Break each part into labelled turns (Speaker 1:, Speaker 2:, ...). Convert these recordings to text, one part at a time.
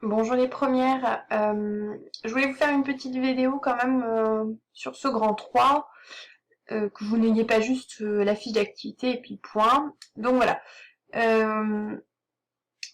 Speaker 1: Bonjour les premières, je voulais vous faire une petite vidéo quand même sur ce grand 3, que vous n'ayez pas juste la fiche d'activité et puis point. Donc voilà, euh,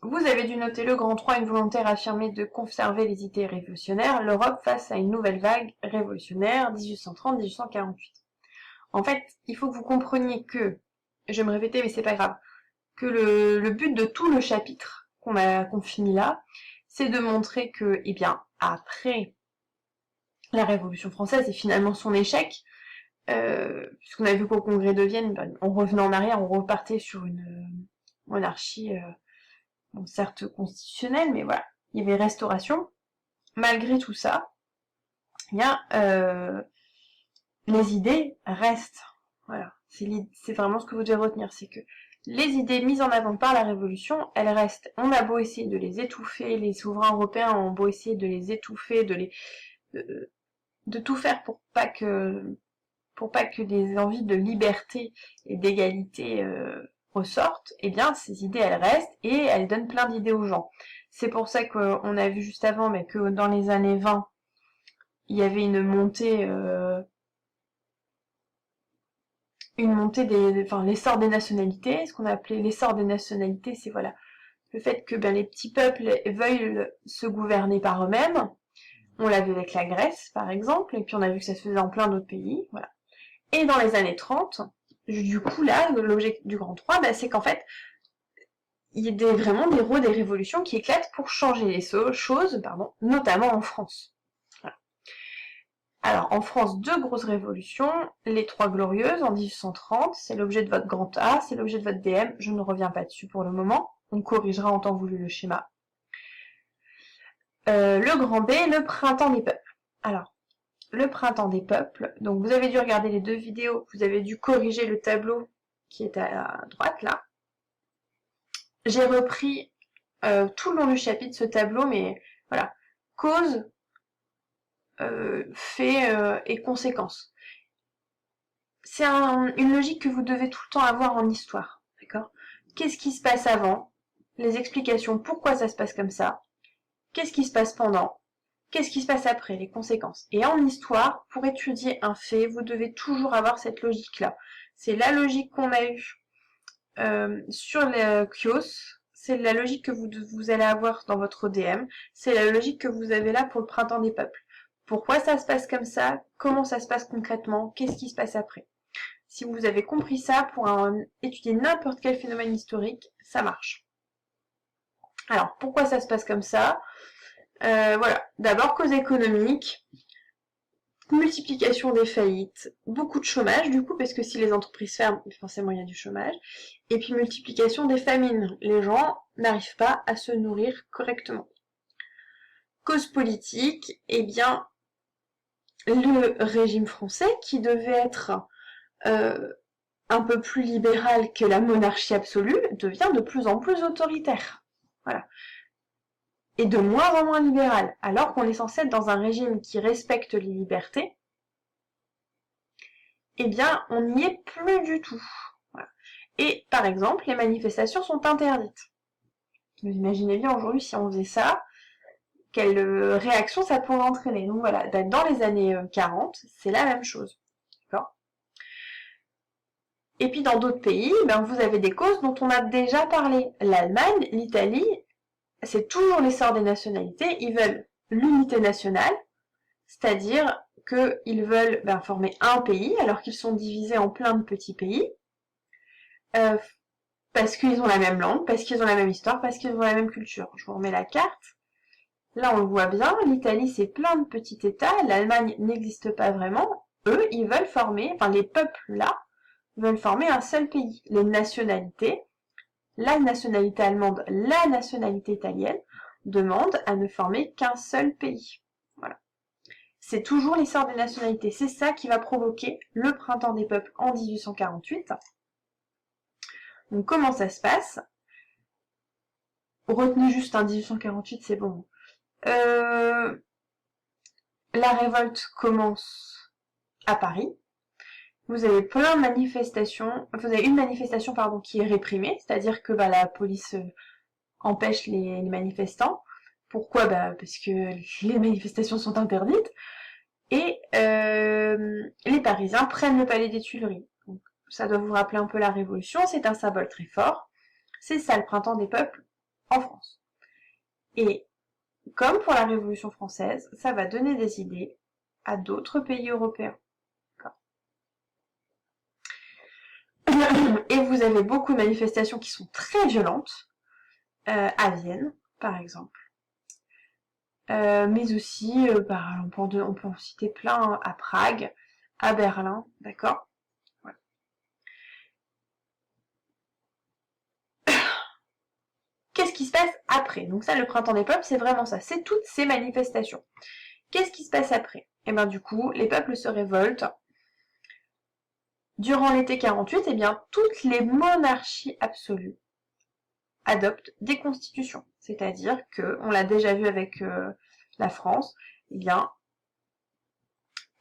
Speaker 1: vous avez dû noter le grand 3, une volonté affirmée de conserver les idées révolutionnaires, l'Europe face à une nouvelle vague révolutionnaire, 1830-1848. En fait, il faut que vous compreniez que, je vais me répéter mais c'est pas grave, que le but de tout le chapitre qu'on finit là, c'est de montrer que, eh bien, après la Révolution française et finalement son échec, puisqu'on a vu qu'au Congrès de Vienne, ben, on revenait en arrière, on repartait sur une monarchie, bon, certes constitutionnelle, mais voilà, il y avait restauration. Malgré tout ça, eh bien, les idées restent. Voilà, c'est vraiment ce que vous devez retenir, c'est que les idées mises en avant par la Révolution, elles restent. On a beau essayer de les étouffer, les souverains européens ont beau essayer de les étouffer, de tout faire pour pas que des envies de liberté et d'égalité ressortent, eh bien ces idées elles restent et elles donnent plein d'idées aux gens. C'est pour ça qu'on a vu juste avant mais que dans les années 20, il y avait une montée enfin l'essor des nationalités, ce qu'on a appelé l'essor des nationalités, c'est voilà le fait que ben, les petits peuples veuillent se gouverner par eux-mêmes. On l'a vu avec la Grèce par exemple, et puis on a vu que ça se faisait dans plein d'autres pays, voilà. Et dans les années 30, du coup là, l'objectif du Grand 3, bah, c'est qu'en fait, il y a vraiment des héros des révolutions qui éclatent pour changer les choses, notamment en France. Voilà. Alors, en France, deux grosses révolutions, les Trois Glorieuses en 1830, c'est l'objet de votre grand A, c'est l'objet de votre DM, je ne reviens pas dessus pour le moment, on corrigera en temps voulu le schéma. Le grand B, le printemps des peuples. Alors, le printemps des peuples, donc vous avez dû regarder les deux vidéos, vous avez dû corriger le tableau qui est à droite là. J'ai repris tout le long du chapitre ce tableau, mais voilà, cause, fait et conséquence. C'est une logique que vous devez tout le temps avoir en histoire, d'accord? Qu'est-ce qui se passe avant? Les explications pourquoi ça se passe comme ça. Qu'est-ce qui se passe pendant? Qu'est-ce qui se passe après? Les conséquences. Et en histoire, pour étudier un fait, vous devez toujours avoir cette logique-là. C'est la logique qu'on a eue sur le Chios, c'est la logique que vous allez avoir dans votre DM, c'est la logique que vous avez là pour le printemps des peuples. Pourquoi ça se passe comme ça? Comment ça se passe concrètement? Qu'est-ce qui se passe après? Si vous avez compris ça, pour étudier n'importe quel phénomène historique, ça marche. Alors, pourquoi ça se passe comme ça? Voilà, d'abord cause économique, multiplication des faillites, beaucoup de chômage du coup, parce que si les entreprises ferment, forcément il y a du chômage, et puis multiplication des famines, les gens n'arrivent pas à se nourrir correctement. Cause politique, eh bien, le régime français, qui devait être un peu plus libéral que la monarchie absolue, devient de plus en plus autoritaire. Voilà. Et de moins en moins libéral, alors qu'on est censé être dans un régime qui respecte les libertés, eh bien, on n'y est plus du tout. Voilà. Et, par exemple, les manifestations sont interdites. Vous imaginez bien aujourd'hui, si on faisait ça, quelle réaction ça pourrait entraîner. Donc voilà, dans les années 40, c'est la même chose. D'accord ? Et puis dans d'autres pays, ben, vous avez des causes dont on a déjà parlé. L'Allemagne, l'Italie, c'est toujours l'essor des nationalités. Ils veulent l'unité nationale, c'est-à-dire qu'ils veulent former un pays alors qu'ils sont divisés en plein de petits pays. Parce qu'ils ont la même langue, parce qu'ils ont la même histoire, parce qu'ils ont la même culture. Je vous remets la carte. Là, on le voit bien, l'Italie, c'est plein de petits États, l'Allemagne n'existe pas vraiment. Eux, ils veulent former, enfin les peuples là, veulent former un seul pays. Les nationalités, la nationalité allemande, la nationalité italienne, demandent à ne former qu'un seul pays. Voilà. C'est toujours l'essor des nationalités. C'est ça qui va provoquer le printemps des peuples en 1848. Donc comment ça se passe? Retenez juste 1848, c'est bon. La révolte commence à Paris. Vous avez plein de manifestations. Vous avez une manifestation qui est réprimée, c'est-à-dire que la police empêche les manifestants. Pourquoi? Parce que les manifestations sont interdites. Et les Parisiens prennent le palais des Tuileries. Donc, ça doit vous rappeler un peu la Révolution, c'est un symbole très fort. C'est ça le printemps des peuples en France. Et comme pour la Révolution française, ça va donner des idées à d'autres pays européens. Et vous avez beaucoup de manifestations qui sont très violentes, à Vienne, par exemple. Mais aussi, on peut en citer plein à Prague, à Berlin, d'accord? Voilà. Qu'est-ce qui se passe après? Donc ça, le printemps des peuples, c'est vraiment ça, c'est toutes ces manifestations. Qu'est-ce qui se passe après? Et ben du coup, les peuples se révoltent. Durant l'été 48, eh bien, toutes les monarchies absolues adoptent des constitutions. C'est-à-dire que, on l'a déjà vu avec la France, eh bien,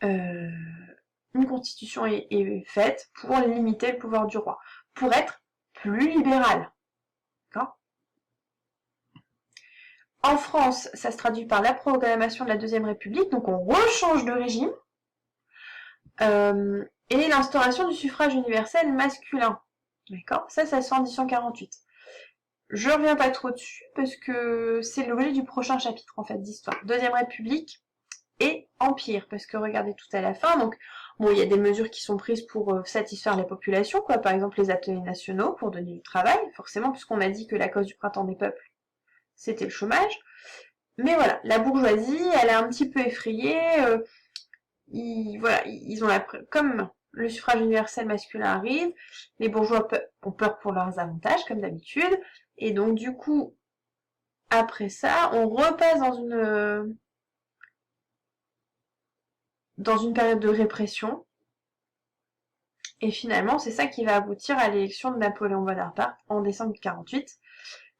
Speaker 1: une constitution est faite pour limiter le pouvoir du roi, pour être plus libéral. D'accord ? En France, ça se traduit par la proclamation de la Deuxième République, donc on rechange de régime, et l'instauration du suffrage universel masculin. D'accord ? Ça se fait en 1848. Je reviens pas trop dessus, parce que c'est l'objet du prochain chapitre, en fait, d'histoire. Deuxième République et Empire, parce que regardez tout à la fin, donc, bon, il y a des mesures qui sont prises pour satisfaire la population, quoi, par exemple les ateliers nationaux, pour donner du travail, forcément, puisqu'on a dit que la cause du printemps des peuples, c'était le chômage. Mais voilà, la bourgeoisie, elle est un petit peu effrayée, ils ont comme le suffrage universel masculin arrive, les bourgeois ont peur pour leurs avantages, comme d'habitude, et donc du coup, après ça, on repasse dans une période de répression, et finalement, c'est ça qui va aboutir à l'élection de Napoléon Bonaparte en décembre 1948,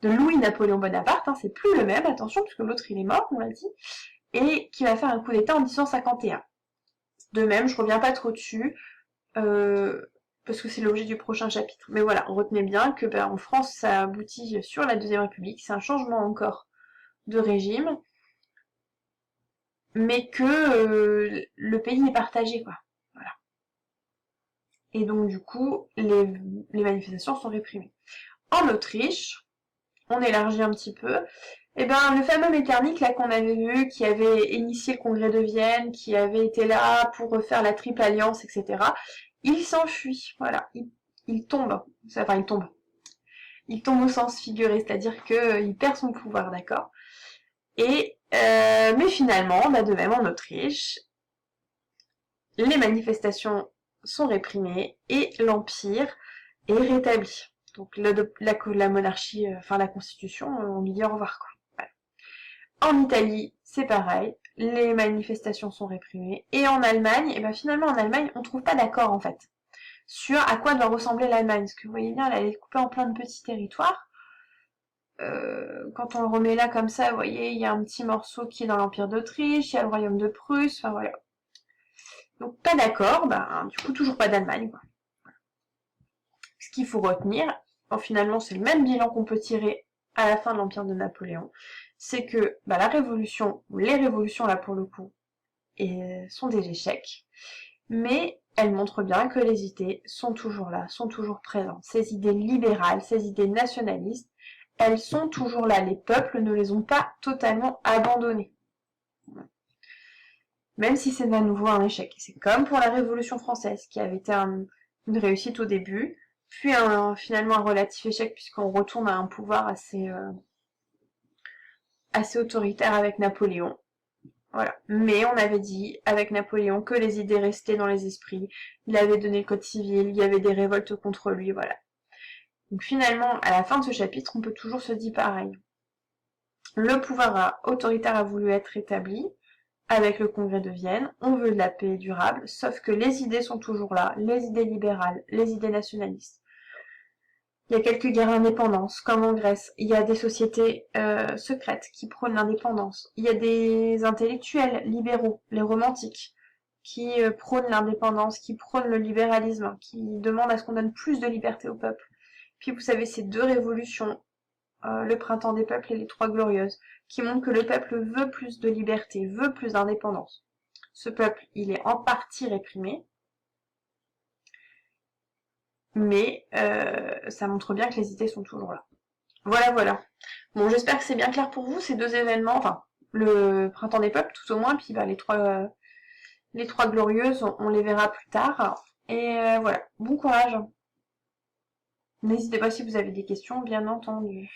Speaker 1: de Louis-Napoléon Bonaparte, hein, c'est plus le même, attention, puisque l'autre il est mort, on l'a dit, et qui va faire un coup d'état en 1851. De même, je reviens pas trop dessus, parce que c'est l'objet du prochain chapitre. Mais voilà, retenez bien que en France, ça aboutit sur la Deuxième République, c'est un changement encore de régime, mais que le pays est partagé, quoi. Voilà. Et donc du coup, les manifestations sont réprimées. En Autriche, on élargit un petit peu, et ben le fameux Metternich là qu'on avait vu, qui avait initié le congrès de Vienne, qui avait été là pour faire la triple alliance, etc., il s'enfuit, voilà, il tombe, enfin il tombe au sens figuré, c'est-à-dire qu'il perd son pouvoir, d'accord. Et mais finalement, de même en Autriche, les manifestations sont réprimées et l'empire est rétabli. Donc la monarchie, enfin la constitution, on lui dit au revoir, quoi. Voilà. En Italie, c'est pareil, les manifestations sont réprimées. Et en Allemagne, et ben finalement en Allemagne, on trouve pas d'accord en fait sur à quoi doit ressembler l'Allemagne. Parce que vous voyez bien, elle est coupée en plein de petits territoires. Quand on le remet là comme ça, vous voyez, il y a un petit morceau qui est dans l'Empire d'Autriche, il y a le Royaume de Prusse, enfin voilà. Donc pas d'accord, du coup toujours pas d'Allemagne, quoi. Ce qu'il faut retenir, finalement c'est le même bilan qu'on peut tirer à la fin de l'Empire de Napoléon, c'est que la révolution, ou les révolutions là pour le coup, sont des échecs, mais elles montrent bien que les idées sont toujours là, sont toujours présentes. Ces idées libérales, ces idées nationalistes, elles sont toujours là. Les peuples ne les ont pas totalement abandonnées. Même si c'est à nouveau un échec. C'est comme pour la Révolution française, qui avait été une réussite au début, puis finalement un relatif échec, puisqu'on retourne à un pouvoir assez autoritaire avec Napoléon. Voilà. Mais on avait dit, avec Napoléon, que les idées restaient dans les esprits. Il avait donné le code civil, il y avait des révoltes contre lui, voilà. Donc finalement, à la fin de ce chapitre, on peut toujours se dire pareil. Le pouvoir autoritaire a voulu être établi avec le congrès de Vienne. On veut de la paix durable, sauf que les idées sont toujours là, les idées libérales, les idées nationalistes. Il y a quelques guerres d'indépendance, comme en Grèce. Il y a des sociétés secrètes qui prônent l'indépendance. Il y a des intellectuels libéraux, les romantiques, qui prônent l'indépendance, qui prônent le libéralisme, qui demandent à ce qu'on donne plus de liberté au peuple. Puis vous savez, ces deux révolutions le printemps des peuples et les Trois Glorieuses, qui montrent que le peuple veut plus de liberté, veut plus d'indépendance. Ce peuple, il est en partie réprimé, mais ça montre bien que les idées sont toujours là. Voilà, voilà. Bon, j'espère que c'est bien clair pour vous, ces deux événements, enfin, le printemps des peuples, tout au moins, puis bah, les trois glorieuses, on les verra plus tard. Et voilà, bon courage. N'hésitez pas si vous avez des questions, bien entendu.